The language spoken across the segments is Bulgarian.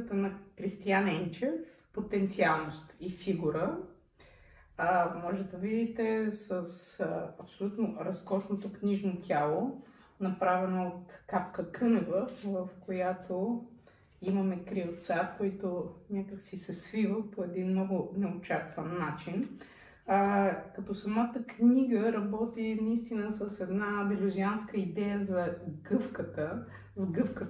книгата на Кристиян Енчев "Потенциалност и фигура". Може да видите с абсолютно разкошното книжно тяло, направено от Капка Кънева, в която имаме крилца, които някак си се свиват по един много неочакван начин. Като самата книга работи наистина с една делюзианска идея за гъвката,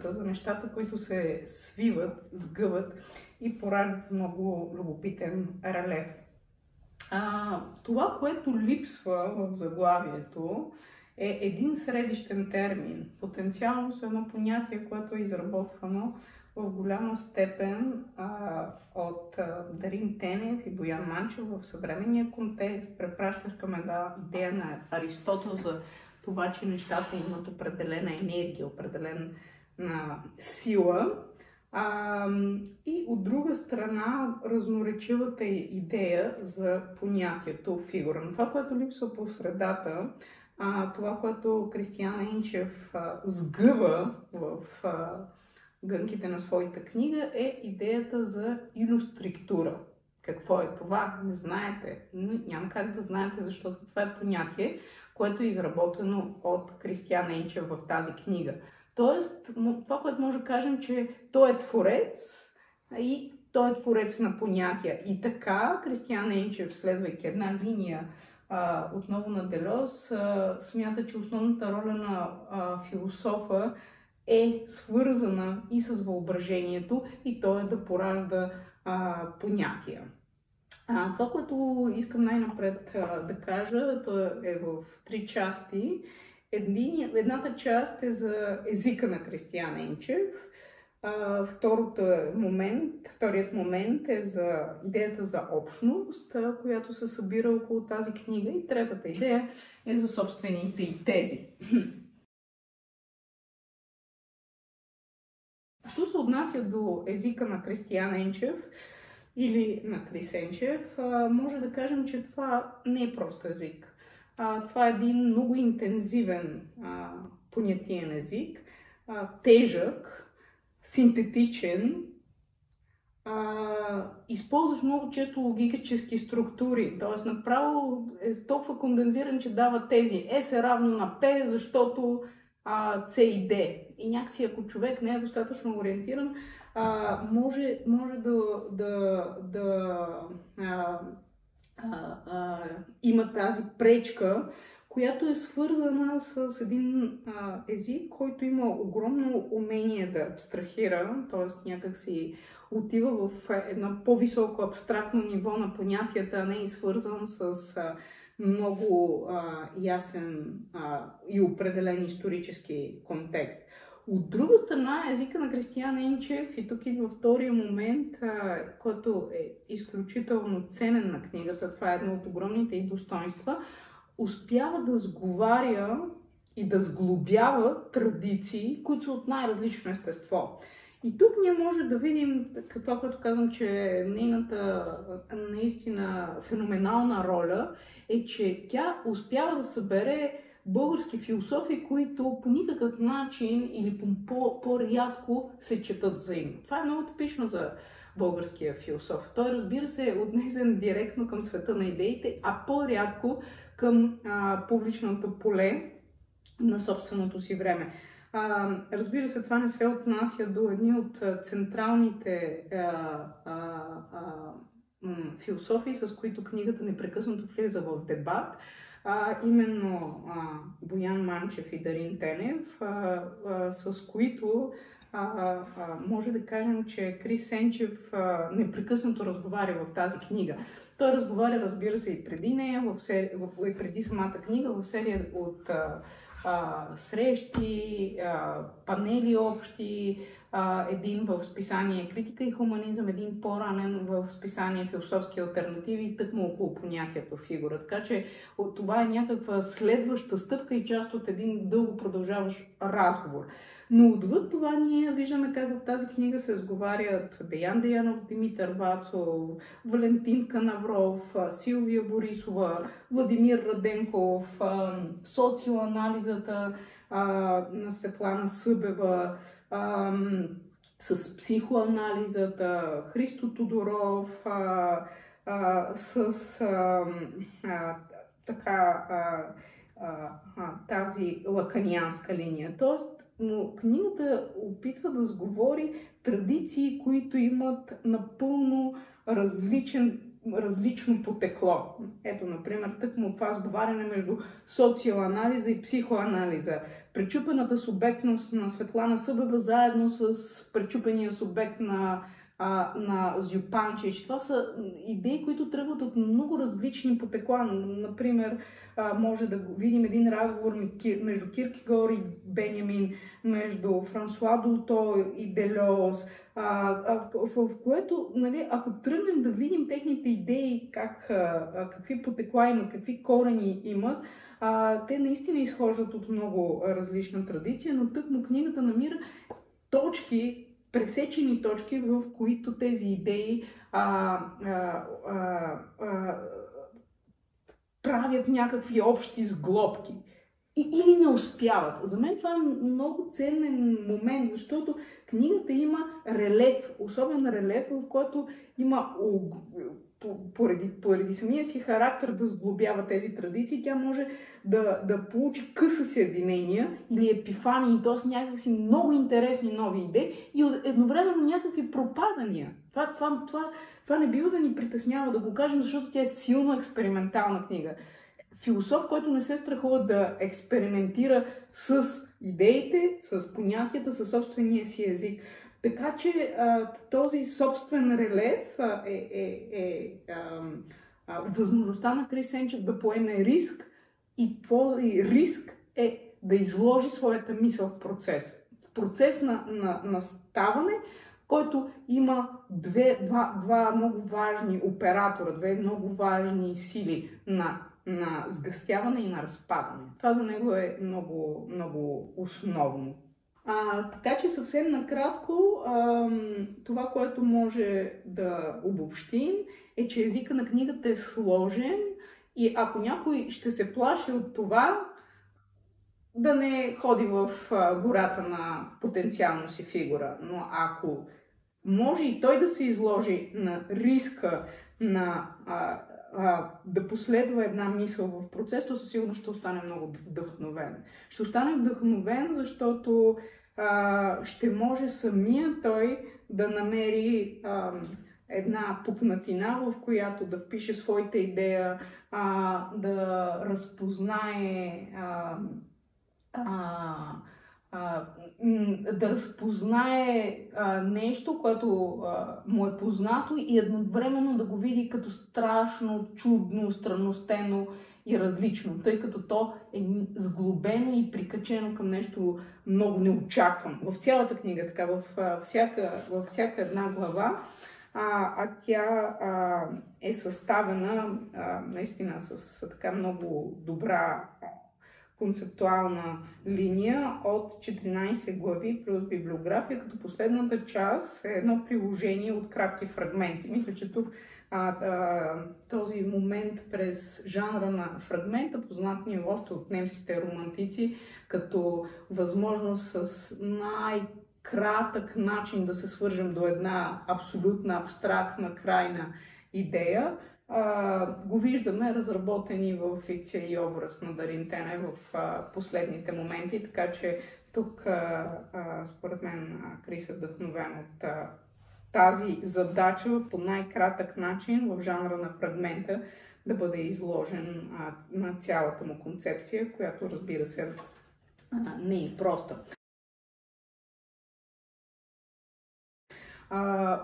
за нещата, които се свиват, сгъват и пораждат много любопитен релеф. Това, което липсва в заглавието, е един средищен термин. Потенциалност е едно понятие, което е изработвано в голяма степен от Дарин Тенев и Боян Манчев в съвременния контекст. Препращаш към една идея на Аристотел за това, че нещата имат определена енергия, определена сила. И от друга страна, разноречивата идея за понятието фигура. Но това, което липсва по средата, това, което Кристиян Енчев сгъва в гънките на своята книга, е идеята за илюстриктура. Какво е това? Не знаете. Но няма как да знаете, защото това е понятие, което е изработено от Кристиян Енчев в тази книга. Тоест, това, което може да кажем, че той е творец и той е творец на понятия. И така Кристиян Енчев, следвайки една линия отново на Делез, смята, че основната роля на философа е свързана и с въображението, и то е да поражда понятия. Това, което искам най-напред да кажа, то е в 3 части. Едната част е за езика на Кристиян Енчев, вторият момент е за идеята за общност, която се събира около тази книга, и третата идея е за собствените й тези. Що се отнася до езика на Кристиян Енчев или на Крис Енчев, може да кажем, че това не е прост език. Това е един много интензивен понятиен език, тежък, синтетичен, използваш много често логически структури, т.е. направо е толкова кондензиран, че дава тези S е равно на P, защото C и D. И някакси, ако човек не е достатъчно ориентиран, може да има тази пречка, която е свързана с един език, който има огромно умение да абстрахира, т.е. някак си отива в едно по-високо абстрактно ниво на понятията, а не е свързан с много ясен и определен исторически контекст. От друга страна, езика на Кристиян Енчев, и тук идва втория момент, който е изключително ценен на книгата, това е едно от огромните й достоинства, успява да сговаря и да сглобява традиции, които са от най-различно естество. И тук ние може да видим това, което казвам, че нейната наистина феноменална роля е, че тя успява да събере български философи, които по никакъв начин или по-рядко се четат взаимно. Това е много типично за българския философ. Той, разбира се, е отнесен директно към света на идеите, а по-рядко към публичното поле на собственото си време. Разбира се, това не се отнася до едни от централните философии, с които книгата непрекъснато влиза в дебат. Именно Боян Манчев и Дарин Тенев, с които може да кажем, че Крис Енчев непрекъснато разговаря в тази книга. Той разговаря, разбира се, и преди нея, и преди самата книга, в серия от срещи, панели общи, един в списание "Критика и хуманизъм", един по-ранен в списание "Философски алтернативи", и тъкмо около понятието фигура. Така че това е някаква следваща стъпка и част от един дълго продължаващ разговор. Но отвъд това ние виждаме как в тази книга се сговарят Деян Деянов, Димитър Вацов, Валентин Канавров, Силвия Борисова, Владимир Раденков, социоанализата на Светлана Събева, с психоанализата, Христо Тодоров, с тази лаканианска линия. Тоест, но книгата опитва да сговори традиции, които имат напълно различно потекло. Ето, например, тъкмо това сговаряне между социоанализа и психоанализа. Пречупената субектност на Светлана Събева заедно с пречупения субект на Зюпанчич. Това са идеи, които тръгват от много различни потекла. Например, може да видим един разговор между Киркегор и Бенямин, между Франсуа Долто и Делоз, в което, нали, ако тръгнем да видим техните идеи, какви потекла имат, какви корени имат, те наистина изхождат от много различна традиция, но тъкмо книгата намира пресечени точки, в които тези идеи правят някакви общи сглобки. Или не успяват. За мен това е много ценен момент, защото книгата има релеф, особен релеф, в който има поради самия си характер да сглобява тези традиции, тя може да получи къса съединения или епифании, т.е. някакси много интересни нови идеи и едновременно някакви пропадания. Това не бива да ни притеснява да го кажем, защото тя е силно експериментална книга. Философ, който не се страхува да експериментира с идеите, с понятията, със собствения си език. Така че този собствен релеф е възможността на Крис Енчев да поеме риск и този риск е да изложи своята мисъл в процес. В процес на ставане, който има два много важни оператора, две много важни сили на сгъстяване и на разпадане. Това за него е много, много основно. Така че съвсем накратко, това, което може да обобщим, е, че езика на книгата е сложен и ако някой ще се плаши от това, да не ходи в гората на потенциална си фигура. Но ако може и той да се изложи на риска да последва една мисъл в процес, то със сигурност ще остане много вдъхновен. Ще остане вдъхновен, защото ще може самия той да намери една пукнатина, в която да впише своята идея, да разпознае нещо, което му е познато и едновременно да го види като страшно, чудно, странностено и различно, тъй като то е сглобено и прикачено към нещо много неочаквано. В цялата книга, така, във всяка една глава, тя е съставена наистина с така много добра концептуална линия от 14 глави плюс библиография, като последната част е едно приложение от кратки фрагменти. Мисля, че тук този момент през жанра на фрагмента, познат ни още от немските романтици, като възможност с най-кратък начин да се свържем до една абсолютна, абстрактна, крайна идея, го виждаме разработени в фикция и образ на Дарин Тене в последните моменти, така че тук според мен Крис е вдъхновен от тази задача по най-кратък начин в жанра на фрагмента да бъде изложен на цялата му концепция, която, разбира се, не е проста.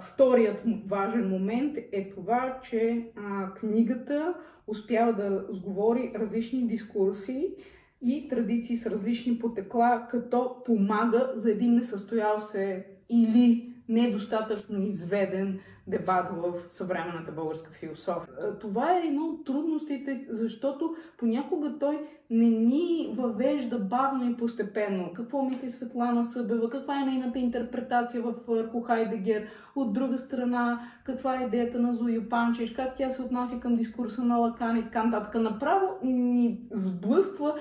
Вторият важен момент е това, че книгата успява да сговори различни дискурси и традиции с различни потекла, като помага за един несъстоял се или недостатъчно изведен дебат в съвременната българска философия. Това е една от трудностите, защото понякога той не ни въвежда бавно и постепенно. Какво мисли Светлана Събева, каква е нейната интерпретация върху Хайдегер, от друга страна, каква е идеята на Зоя Панчиш, как тя се отнася към дискурса на Лакан и така нататък. Направо ни сблъсква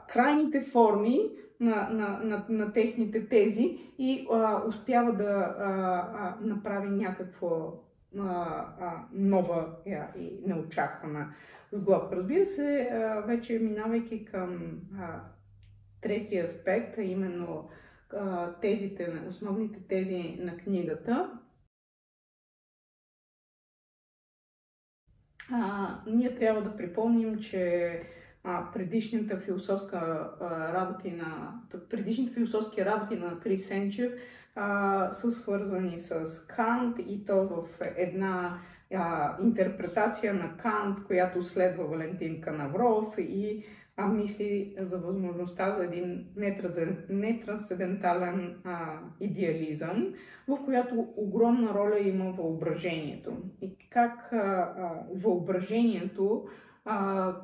крайните форми на техните тези и успява да направи някаква нова и неочаквана сглобка. Разбира се, вече минавайки към третия аспект, а именно тезите, основните тези на книгата, ние трябва да припомним, че предишните философски работи на Крис Сенчев са свързани с Кант, и то в една интерпретация на Кант, която следва Валентин Канавров, и мисли за възможността за един нетрансцендентален идеализъм, в която огромна роля има въображението. И как въображението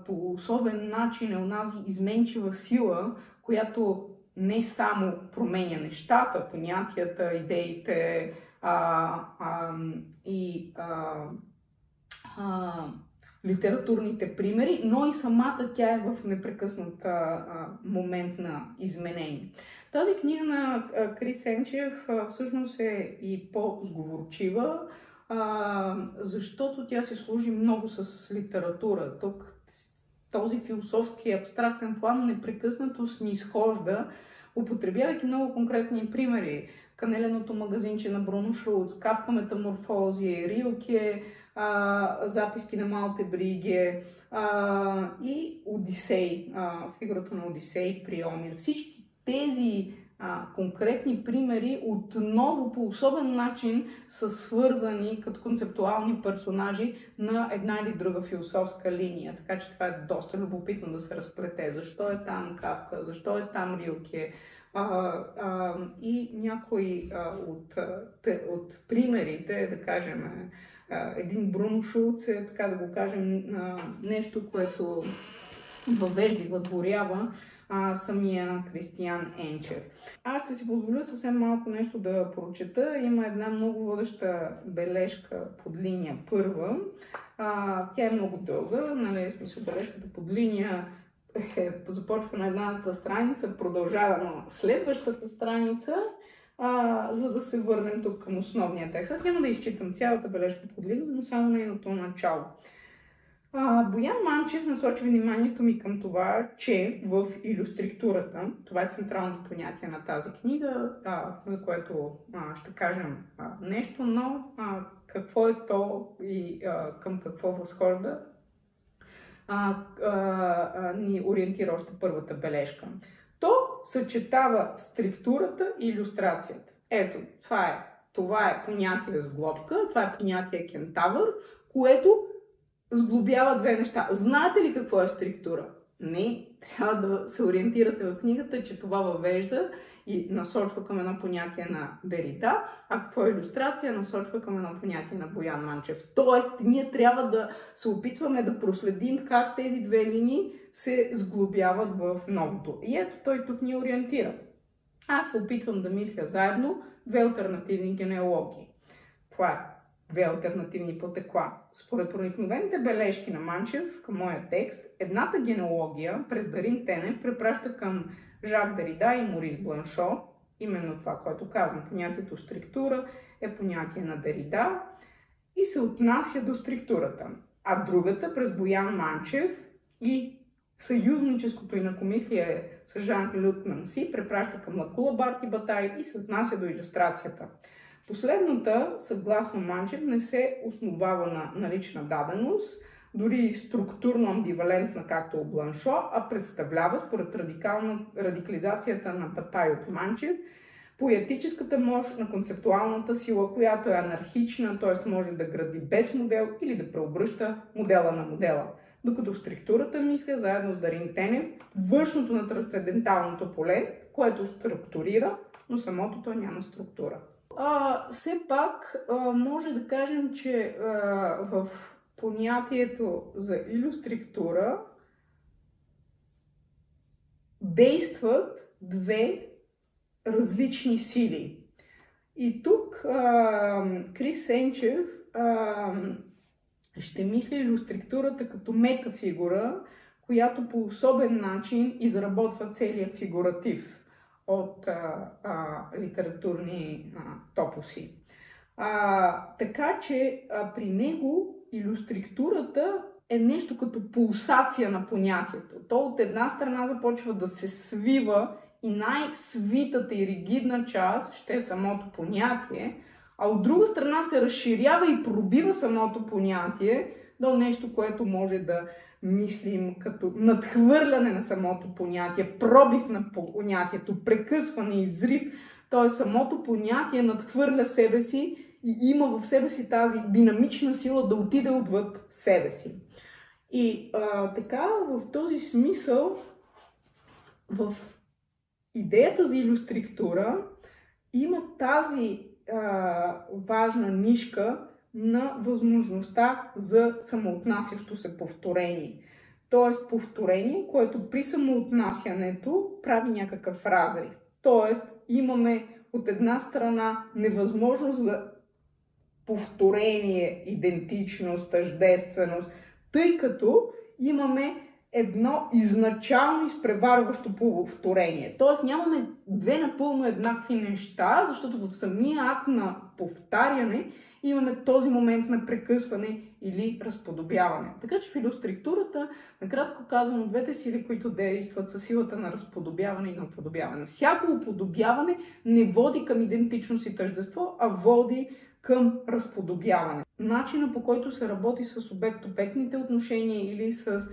по особен начин е онази изменчива сила, която не само променя нещата, понятията, идеите и литературните примери, но и самата тя е в непрекъснат момент на изменение. Тази книга на Крис Сенчев всъщност е и по-сговорчива, защото тя се служи много с литература. Тук този философски абстрактен план непрекъснато снизхожда, употребявайки много конкретни примери. Канеленото магазинче на Бруно Шулц, Кафка метаморфози, Рилке, записки на Малте Бриге и Одисей, фигурата на Одисей при Омир. Всички тези конкретни примери отново по особен начин са свързани като концептуални персонажи на една или друга философска линия. Така че това е доста любопитно да се разплете. Защо е там Кафка, защо е там Рилке? И някои от примерите, да кажем, един Бруно Шулц е, така да го кажем, нещо, което въвежда и въдворява самия Кристиян Енчев. Аз ще си позволя съвсем малко нещо да прочета. Има една много водеща бележка под линия първа. Тя е много дълга, нали, смисъл, бележката под линия започва на едната страница, продължава на следващата страница, за да се върнем тук към основния текст. Аз няма да изчитам цялата бележка под линия, но само нейното начало. Боян Манчев насочи вниманието ми към това, че в илюстриктурата, това е централното понятие на тази книга, за което ще кажем нещо, но какво е то и към какво възхожда, ни ориентира още първата бележка. То съчетава структурата и илюстрацията. Ето, това е понятие сглобка, това е понятие кентавър, което сглобява две неща. Знаете ли какво е структура? Не, трябва да се ориентирате в книгата, че това въвежда и насочва към едно понятие на Дерида, а какво е илюстрация, насочва към едно понятие на Боян Манчев. Тоест, ние трябва да се опитваме да проследим как тези две линии се сглобяват в новото. И ето той тук ни ориентира. Аз се опитвам да мисля заедно две алтернативни генеалогии. Това е две алтернативни потекла. Според проникновените бележки на Манчев към моя текст, едната генеалогия през Дарин Тенев препраща към Жак Дерида и Морис Бланшо, именно това, което казвам. Понятието структура е понятие на Дерида и се отнася до структурата. А другата през Боян Манчев и съюзническото инакомислие с Жан-Люк Нанси препраща към Лакула Барти Батай и се отнася до илюстрацията. Последната, съгласно Манчев, не се основава на налична даденост, дори структурно амбивалентна, както Бланшо, а представлява, според радикализацията на Батай от Манчев, поетическата мощ на концептуалната сила, която е анархична, т.е. може да гради без модел или да преобръща модела на модела. Докато в структурата мисля, заедно с Дарин Тенев, външното на трансценденталното поле, което структурира, но самото то няма структура. Все пак може да кажем, че в понятието за илюстриктура действат две различни сили. И тук Крис Сенчев ще мисли илюстриктурата като метафигура, която по особен начин изработва целия фигуратив от литературни топоси. Така че при него илюстриктурата е нещо като пулсация на понятието. То от една страна започва да се свива и най-свитата и ригидна част ще е самото понятие, а от друга страна се разширява и пробива самото понятие до нещо, което може да мислим като надхвърляне на самото понятие, пробив на понятието, прекъсване и взрив. Т.е. самото понятие надхвърля себе си и има в себе си тази динамична сила да отиде отвъд себе си. И така, в този смисъл, в идеята за илюстриктура има тази важна нишка на възможността за самоотнасящо се повторение. Тоест повторение, което при самоотнасянето прави някакъв разрив. Тоест имаме от една страна невъзможност за повторение, идентичност, тъждественост, тъй като имаме едно изначално изпреварващо повторение. Тоест нямаме две напълно еднакви неща, защото в самия акт на повтаряне имаме този момент на прекъсване или разподобяване. Така че в илюстриктурата, накратко казано, двете сили, които действат, са силата на разподобяване и на уподобяване. Всяко уподобяване не води към идентичност и тъждество, а води към разподобяване. Начина, по който се работи с обект-обектните отношения или с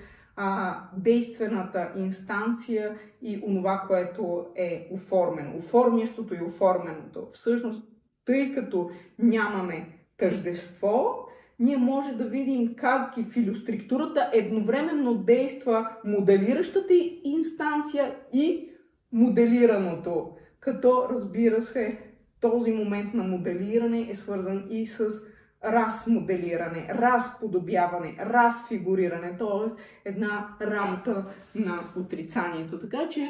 действената инстанция и онова, което е оформено. Оформящото и оформеното. Всъщност, тъй като нямаме тъждество, ние може да видим как и в илюстриктурата едновременно действа моделиращата инстанция и моделираното. Като, разбира се, този момент на моделиране е свързан и с размоделиране, разподобяване, разфигуриране, т.е. една работа на отрицанието. Така че,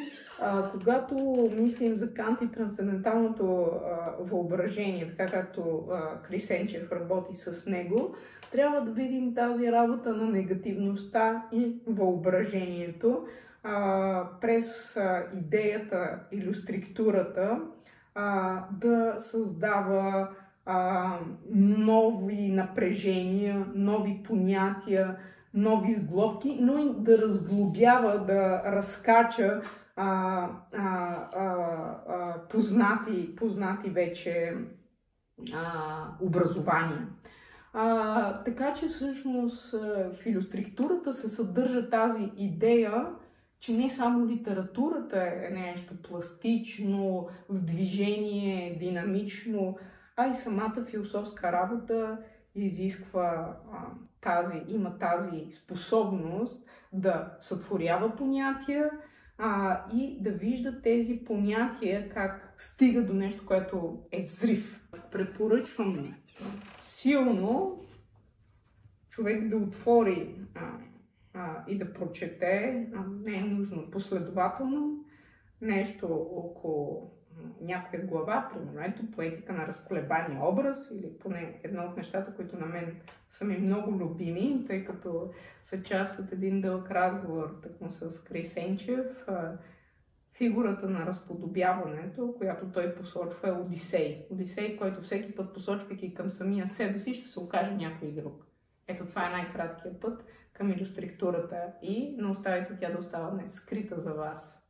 когато мислим за Кант и трансценденталното въображение, така както Крисенчев работи с него, трябва да видим тази работа на негативността и въображението през идеята, илюстриктурата, да създава нови напрежения, нови понятия, нови сглобки, но и да разглобява, да разкача познати вече образования. Така че всъщност в илюстриктурата се съдържа тази идея, че не само литературата е нещо пластично, в движение, динамично, а и самата философска работа изисква има тази способност да сътворява понятия и да вижда тези понятия как стига до нещо, което е взрив. Препоръчвам силно човек да отвори и да прочете, не е нужно последователно, нещо около някоя глава, примерно ето поетика на разколебания образ, или поне едно от нещата, които на мен са ми много любими, тъй като са част от един дълъг разговор тъкмо с Крисенчев. Фигурата на разподобяването, която той посочва, е Одисей. Одисей, който всеки път, посочвайки към самия себе си, ще се окаже някой друг. Ето това е най-краткият път към илюстриктурата и не оставите тя да остава скрита за вас.